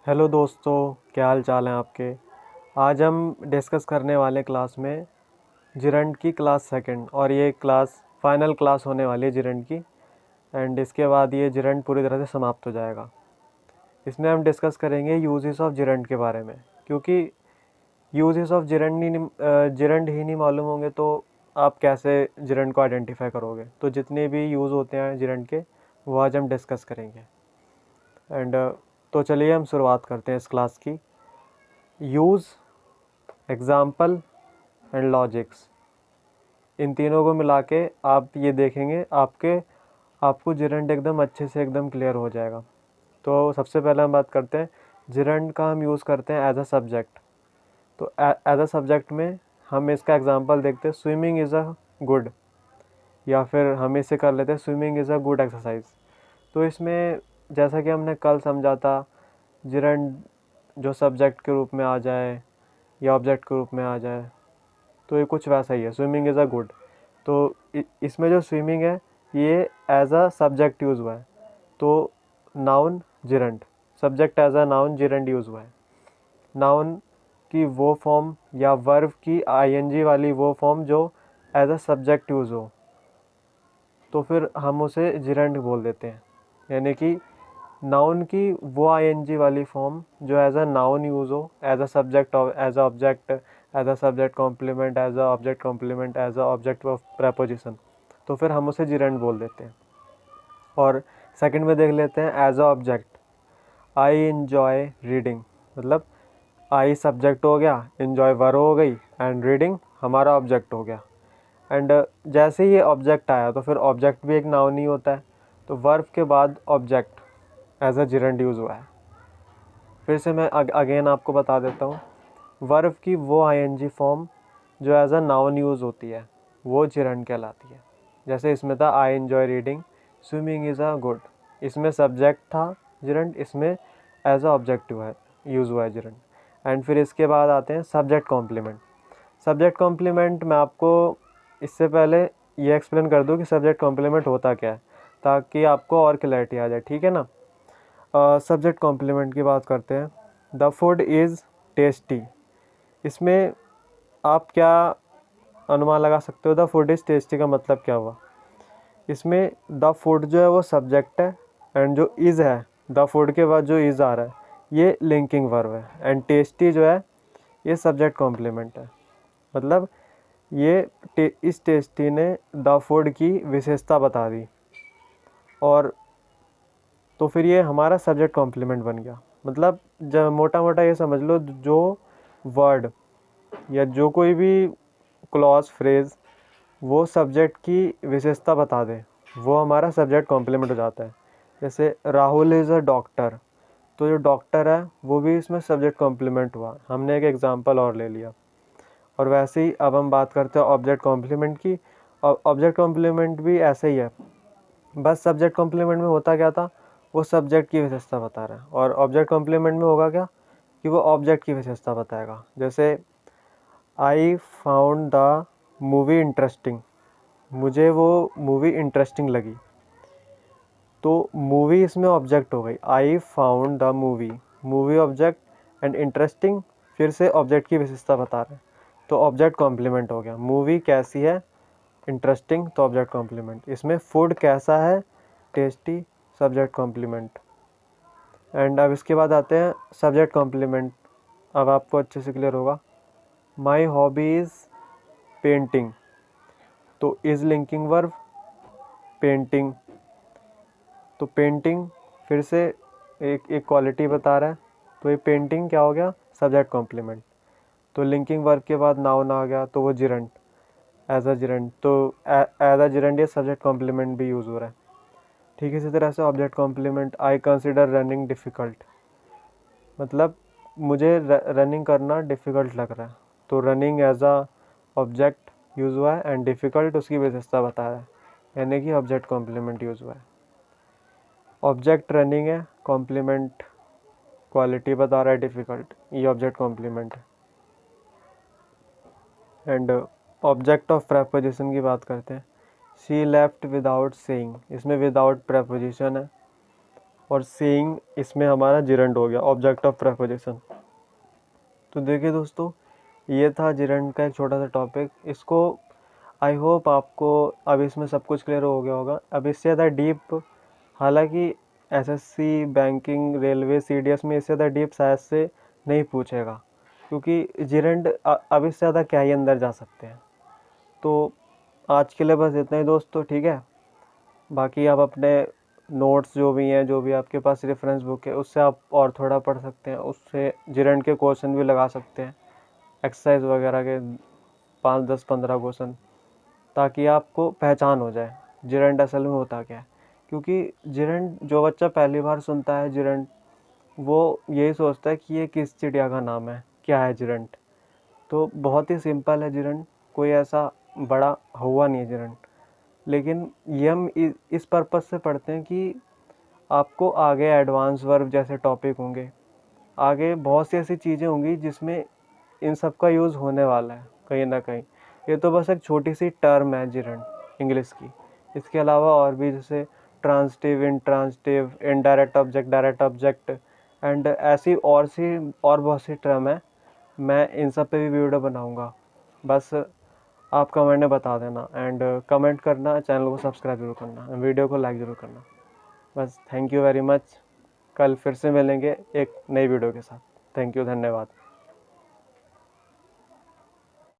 Hello दोस्तों, क्या हाल चाल हैं आपके। आज हम डिस्कस करने वाले क्लास में जिरंड की क्लास सेकंड, और ये क्लास फाइनल क्लास होने वाली है जिरंड की। एंड इसके बाद ये जिरंड पूरी तरह से समाप्त हो जाएगा। इसमें हम डिस्कस करेंगे यूजेस ऑफ जिरंड के बारे में, क्योंकि यूजेस ऑफ जिरंड ही नहीं मालूम होंगे तो आप कैसे जिरंड को आइडेंटिफाई करोगे। तो जितने भी यूज़ होते हैं जिरंड के वो आज हम डिस्कस करेंगे। एंड तो चलिए हम शुरुआत करते हैं इस क्लास की। यूज़, एग्ज़ाम्पल एंड लॉजिक्स, इन तीनों को मिला के आप ये देखेंगे आपको जिरंड एकदम अच्छे से एकदम क्लियर हो जाएगा। तो सबसे पहले हम बात करते हैं जिरंड का हम यूज़ करते हैं एज अ सब्जेक्ट। तो एज अ सब्जेक्ट में हम इसका एग्जांपल देखते हैं, स्विमिंग इज़ अ गुड, या फिर हम इसे कर लेते हैं swimming is a good exercise. तो इसमें जैसा कि हमने कल समझा था, जिरंड जो सब्जेक्ट के रूप में आ जाए या ऑब्जेक्ट के रूप में आ जाए, तो ये कुछ वैसा ही है, स्विमिंग इज़ अ गुड। तो इसमें जो स्विमिंग है ये एज अ सब्जेक्ट यूज़ हुआ है, तो noun gerund, subject as a noun gerund use हुआ है। नाउन की वो फॉर्म या वर्ब की आईएनजी वाली वो फॉर्म जो एज अ सब्जेक्ट यूज़ हो, तो फिर हम उसे जिरंड बोल देते हैं। यानी कि नाउन की वो आईएनजी वाली फॉर्म जो एज अ नाउन यूज़ हो, as a subject, as a object, as a subject complement, as a object complement, as a object of preposition, तो फिर हम उसे जिरंड बोल देते हैं। और सेकंड में देख लेते हैं as a object, I enjoy reading, मतलब आई सब्जेक्ट हो गया, इंजॉय वर्ब हो गई, एंड रीडिंग हमारा ऑब्जेक्ट हो गया। एंड जैसे ही ये ऑब्जेक्ट आया तो फिर ऑब्जेक्ट भी एक नाउन ही होता है, तो वर्ब के बाद object as a gerund use हुआ है। फिर से मैं अगेन आपको बता देता हूँ, वर्ब की वो आईएनजी फॉर्म जो एज अ नाउन यूज़ होती है वो जिरंड कहलाती है। जैसे इसमें था I enjoy reading, swimming is a good, इसमें सब्जेक्ट था जिरंड, इसमें एज अ ऑब्जेक्ट यूज़ हुआ है जिरंड। एंड फिर इसके बाद आते हैं सब्जेक्ट कॉम्प्लीमेंट। सब्जेक्ट कॉम्प्लीमेंट मैं आपको इससे पहले ये एक्सप्लेन कर दूँ कि सब्जेक्ट कॉम्प्लीमेंट होता क्या है, ताकि आपको और क्लैरिटी आ जाए, ठीक है ना। सब्जेक्ट कॉम्प्लीमेंट की बात करते हैं। द फूड इज़ टेस्टी, इसमें आप क्या अनुमान लगा सकते हो द फूड इज़ टेस्टी का मतलब क्या हुआ। इसमें द फूड जो है वो सब्जेक्ट है, एंड जो इज़ है, द फूड के बाद जो इज़ आ रहा है ये लिंकिंग वर्ब है, एंड टेस्टी जो है ये सब्जेक्ट कॉम्प्लीमेंट है। मतलब इस टेस्टी ने द फूड की विशेषता बता दी, और तो फिर ये हमारा सब्जेक्ट कॉम्प्लीमेंट बन गया। मतलब जब मोटा मोटा ये समझ लो, जो वर्ड या जो कोई भी क्लॉज फ्रेज वो सब्जेक्ट की विशेषता बता दे, वो हमारा सब्जेक्ट कॉम्प्लीमेंट हो जाता है। जैसे राहुल इज़ अ डॉक्टर, तो जो डॉक्टर है वो भी इसमें सब्जेक्ट कॉम्प्लीमेंट हुआ, हमने एक एग्जांपल और ले लिया। और वैसे ही अब हम बात करते हैं ऑब्जेक्ट कॉम्प्लीमेंट की। और ऑब्जेक्ट कॉम्प्लीमेंट भी ऐसे ही है, बस सब्जेक्ट कॉम्प्लीमेंट में होता क्या था, वो सब्जेक्ट की विशेषता बता रहा है, और ऑब्जेक्ट कॉम्प्लीमेंट में होगा क्या कि वो ऑब्जेक्ट की विशेषता बताएगा। जैसे I found the movie interesting, मुझे वो मूवी इंटरेस्टिंग लगी, तो मूवी इसमें ऑब्जेक्ट हो गई। I found the movie, movie object, and interesting फिर से ऑब्जेक्ट की विशेषता बता रहे हैं, तो ऑब्जेक्ट कॉम्प्लीमेंट हो गया। मूवी कैसी है, इंटरेस्टिंग, तो ऑब्जेक्ट कॉम्प्लीमेंट। इसमें फूड कैसा है, टेस्टी, सब्जेक्ट कॉम्प्लीमेंट। एंड अब इसके बाद आते हैं सब्जेक्ट कॉम्प्लीमेंट, अब आपको अच्छे से क्लियर होगा। माई हॉबी इज़ पेंटिंग, तो इज़ लिंकिंग वर्ब, पेंटिंग, तो पेंटिंग फिर से एक क्वालिटी बता रहा है, तो ये पेंटिंग क्या हो गया, सब्जेक्ट कॉम्प्लीमेंट। तो लिंकिंग वर्ब के बाद नाउन आ गया, तो वो जिरंड, एज अ जिरंड, तो एज अ जिरंड ये सब्जेक्ट कॉम्प्लीमेंट भी यूज़ हो रहा है। ठीक है, इसी तरह से object complement, I consider running difficult, मतलब मुझे रनिंग करना डिफ़िकल्ट लग रहा है, तो running as a object use हुआ है, एंड डिफ़िकल्ट उसकी विशेषता बता रहा है, यानी कि ऑब्जेक्ट कॉम्प्लीमेंट यूज़ हुआ है। ऑब्जेक्ट रनिंग है, कॉम्प्लीमेंट क्वालिटी बता रहा है डिफ़िकल्ट, ये ऑब्जेक्ट कॉम्प्लीमेंट है। एंड ऑब्जेक्ट ऑफ प्रेपोजिशन की बात करते हैं। शी लेफ्ट विदाउट सेइंग, इसमें विदाउट प्रेपोजिशन है, और सीइंग इसमें हमारा जिरंड हो गया, ऑब्जेक्ट ऑफ प्रेपोजिशन। तो देखिए दोस्तों, ये था जिरंड का एक छोटा सा टॉपिक। इसको आई होप आपको अब इसमें सब कुछ क्लियर हो गया होगा। अब इससे ज़्यादा डीप, हालांकि एसएससी, बैंकिंग, रेलवे, सीडीएस में इससे ज़्यादा डीप शायद से नहीं पूछेगा, क्योंकि जिरंड अब इससे ज़्यादा क्या ही अंदर जा सकते हैं। तो आज के लिए बस इतना ही दोस्तों, ठीक है। बाकी आप अपने नोट्स जो भी हैं, जो भी आपके पास रेफरेंस बुक है, उससे आप और थोड़ा पढ़ सकते हैं, उससे जिरंड के क्वेश्चन भी लगा सकते हैं, एक्सरसाइज वगैरह के 5, 10, 15 क्वेश्चन, ताकि आपको पहचान हो जाए जिरंड असल में होता क्या है। क्योंकि जिरंड, जो बच्चा पहली बार सुनता है जिरंड, वो यही सोचता है कि ये किस चिड़िया का नाम है, क्या है जिरंड। तो बहुत ही सिंपल है जिरंड, कोई ऐसा बड़ा हुआ नहीं है जिरंड। लेकिन ये हम इस पर्पज़ से पढ़ते हैं कि आपको आगे एडवांस वर्ब जैसे टॉपिक होंगे, आगे बहुत सी ऐसी चीज़ें होंगी जिसमें इन सब का यूज़ होने वाला है कहीं ना कहीं। ये तो बस एक छोटी सी टर्म है जिरंड इंग्लिश की। इसके अलावा और भी, जैसे transitive, intransitive, indirect object, direct object, and ऐसी और बहुत सी टर्म है। मैं इन सब पे भी वीडियो बनाऊंगा, बस आप कमेंट में बता देना, एंड कमेंट करना, चैनल को सब्सक्राइब जरूर करना, वीडियो को लाइक ज़रूर करना। बस थैंक यू वेरी मच। कल फिर से मिलेंगे एक नई वीडियो के साथ। थैंक यू, धन्यवाद।